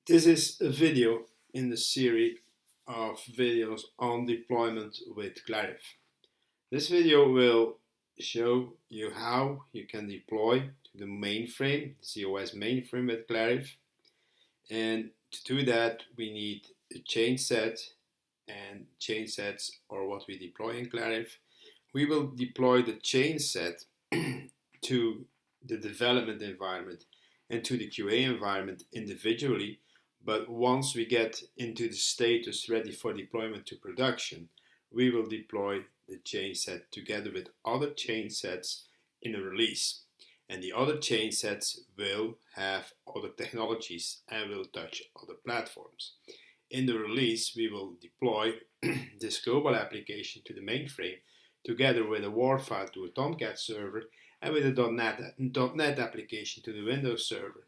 This is a video in the series of videos on deployment with Clarive. This video will show you how you can deploy to the mainframe, COS mainframe with Clarive. And to do that, we need a Changeset, and Changesets are what we deploy in Clarive. We will deploy the Changeset to the development environment and to the QA environment individually, but once we get into the status ready for deployment to production, we will deploy the Changeset together with other Changesets in a release. And the other Changesets will have other technologies and will touch other platforms. In the release, we will deploy this Cobol application to the mainframe together with a WAR file to a Tomcat server and with a .NET application to the Windows server.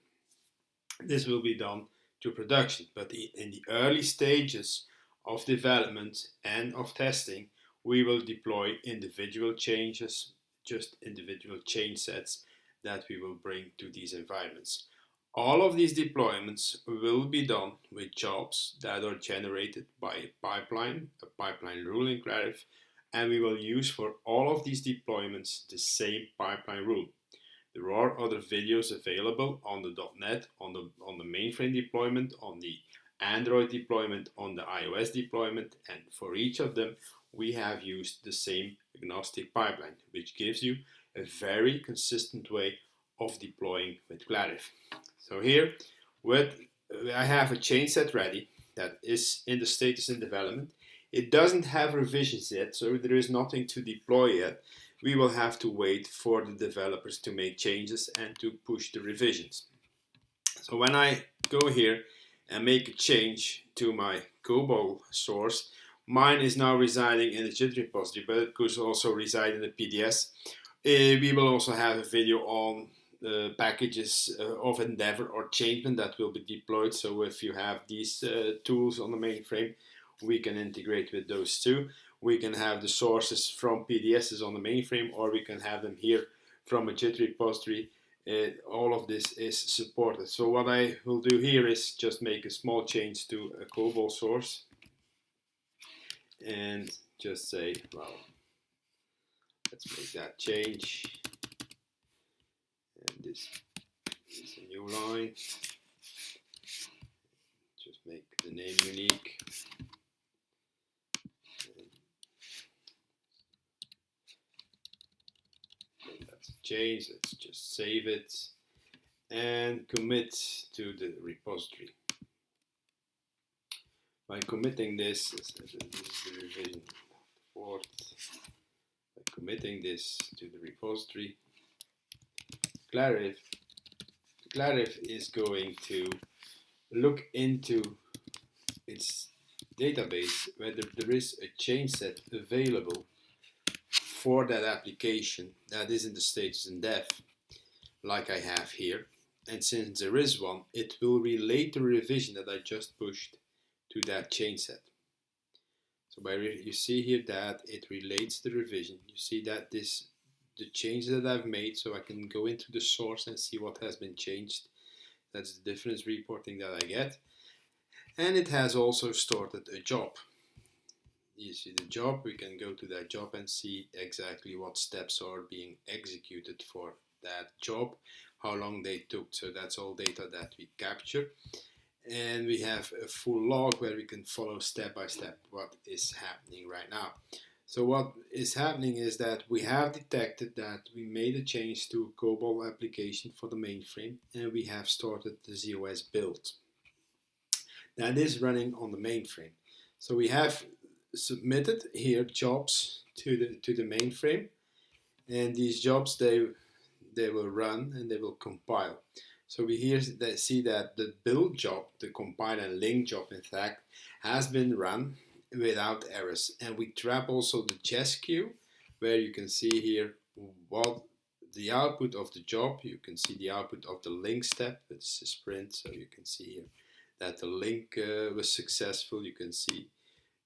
This will be done to production, but in the early stages of development and of testing, we will deploy individual changes, just individual Changesets that we will bring to these environments. All of these deployments will be done with jobs that are generated by a pipeline rule in Clarive, and we will use for all of these deployments the same pipeline rule. There are other videos available on the .NET, on the mainframe deployment, on the Android deployment, on the iOS deployment, and for each of them we have used the same agnostic pipeline, which gives you a very consistent way of deploying with Clarive. So here, I have a Changeset ready that is in the status in development. It doesn't have revisions yet, so there is nothing to deploy yet. We will have to wait for the developers to make changes and to push the revisions. So when I go here and make a change to my Cobol source, mine is now residing in the JIT repository, but it could also reside in the PDS. We will also have a video on packages of Endevor or Changeset that will be deployed. So if you have these tools on the mainframe, we can integrate with those too. We can have the sources from PDSs on the mainframe, or we can have them here from a JIT repository. All of this is supported. So what I will do here is just make a small change to a Cobol source and just say, well, let's make that change. And this is a new line. Just make the name unique. Change, let's just save it and commit to the repository. By committing this is the revision 4th. By committing this to the repository, Clarive is going to look into its database whether there is a Changeset available for that application that is in the status in dev, like I have here. And since there is one, it will relate the revision that I just pushed to that Changeset. So you see here that it relates the revision. You see that the changes that I've made, so I can go into the source and see what has been changed. That's the difference reporting that I get. And it has also started a job. You see the job, we can go to that job and see exactly what steps are being executed for that job, how long they took. So that's all data that we capture. And we have a full log where we can follow step by step what is happening right now. So what is happening is that we have detected that we made a change to a Cobol application for the mainframe, and we have started the ZOS build. That is running on the mainframe. So we have submitted here jobs to the mainframe, and these jobs they will run and they will compile. So we here see that the build job, the compile and link job, in fact, has been run without errors. And we trap also the JES queue, where you can see here what the output of the job. You can see the output of the link step. It's a sprint, so you can see here that the link was successful. You can see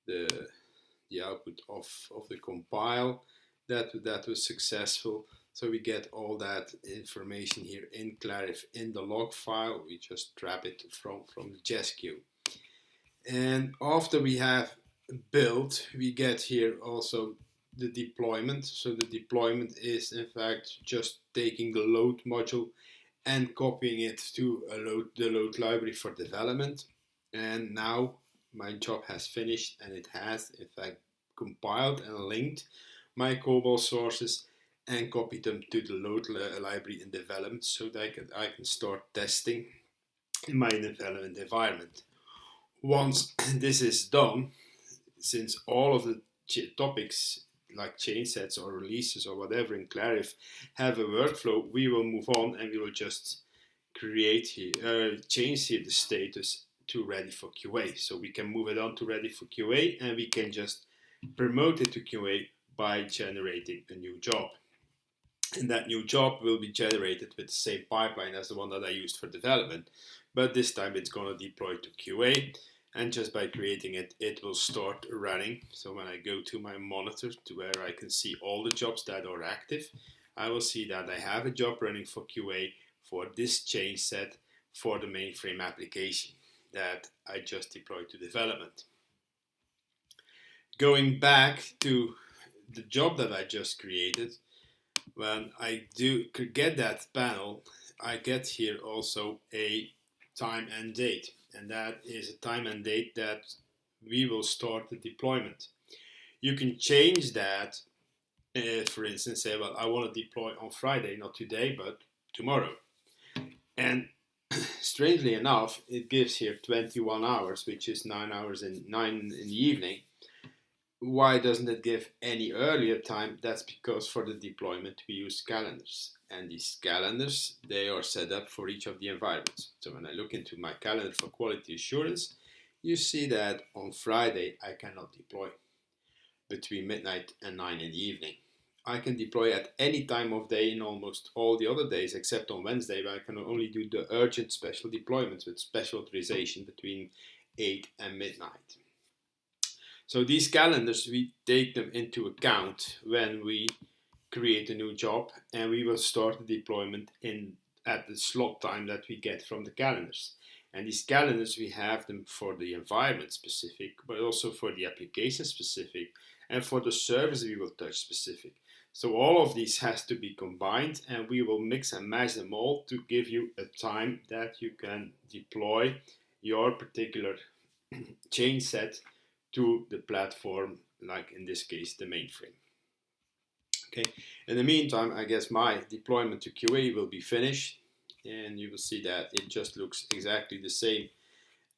the output of the compile that was successful. So we get all that information here in Clarive in the log file. We just grab it from the JES queue. And after we have built, we get here also the deployment. So the deployment is in fact just taking the load module and copying it to the load library for development. And now my job has finished, and it has in fact compiled and linked my Cobol sources and copied them to the load library in development so that I can start testing in my development environment. Once this is done, since all of the topics like changesets or releases or whatever in Clarive have a workflow, we will move on and we will just create here, change here the status to ready for QA. So we can move it on to ready for QA, and we can just promote it to QA by generating a new job. And that new job will be generated with the same pipeline as the one that I used for development, but this time it's going to deploy to QA, and just by creating it, it will start running. So when I go to my monitor to where I can see all the jobs that are active, I will see that I have a job running for QA for this change set for the mainframe application that I just deployed to development. Going back to the job that I just created, when I do get that panel, I get here also a time and date, and that is a time and date that we will start the deployment. You can change that, for instance, say, well, I want to deploy on Friday, not today, but tomorrow. And strangely enough, it gives here 21 hours, which is 9 hours and 9 in the evening. Why doesn't it give any earlier time? That's because for the deployment we use calendars, and these calendars, they are set up for each of the environments. So when I look into my calendar for quality assurance, you see that on Friday I cannot deploy between midnight and 9 in the evening. I can deploy at any time of day in almost all the other days except on Wednesday, where I can only do the urgent special deployments with special authorization between 8 and midnight. So these calendars, we take them into account when we create a new job, and we will start the deployment at the slot time that we get from the calendars. And these calendars, we have them for the environment specific, but also for the application specific, and for the service we will touch specific. So all of these has to be combined, and we will mix and match them all to give you a time that you can deploy your particular change set to the platform, like in this case the mainframe. Okay. In the meantime, I guess my deployment to QA will be finished, and you will see that it just looks exactly the same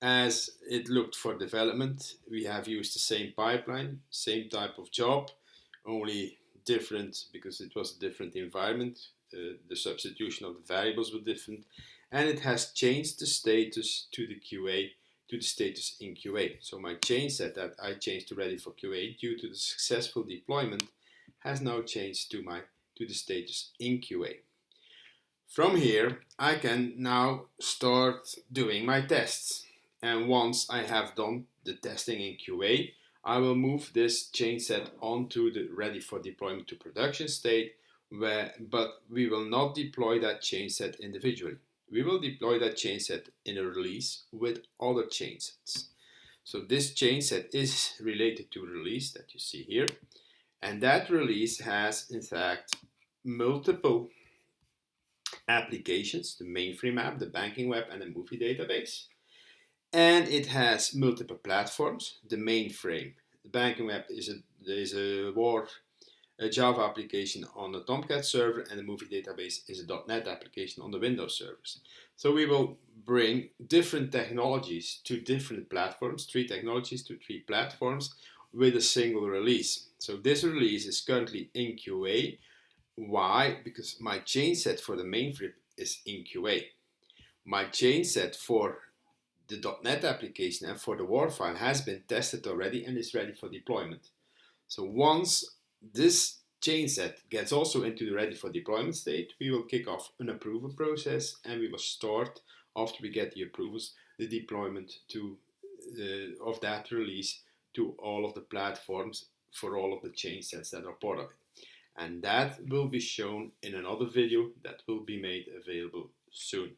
as it looked for development. We have used the same pipeline, same type of job, only different because it was a different environment. The substitution of the variables were different, and it has changed the status to the QA, to the status in QA. So my change set that I changed to ready for QA due to the successful deployment has now changed to the status in QA. From here, I can now start doing my tests. And once I have done the testing in QA, I will move this change set onto the ready for deployment to production state, but we will not deploy that change set individually. We will deploy that change set in a release with other change sets. So this change set is related to release that you see here, and that release has in fact multiple applications: the mainframe app, the banking web, and the movie database. And it has multiple platforms. The mainframe, the banking web is a Java application on a Tomcat server, and the movie database is a .NET application on the Windows servers. So we will bring different technologies to different platforms, 3 technologies to 3 platforms with a single release. So this release is currently in QA. Why? Because my change set for the mainframe is in QA. My change set for the .NET application and for the WAR file has been tested already and is ready for deployment. So once this change set gets also into the ready for deployment state, we will kick off an approval process, and we will start, after we get the approvals, the deployment of that release to all of the platforms for all of the change sets that are part of it. and that will be shown in another video that will be made available soon.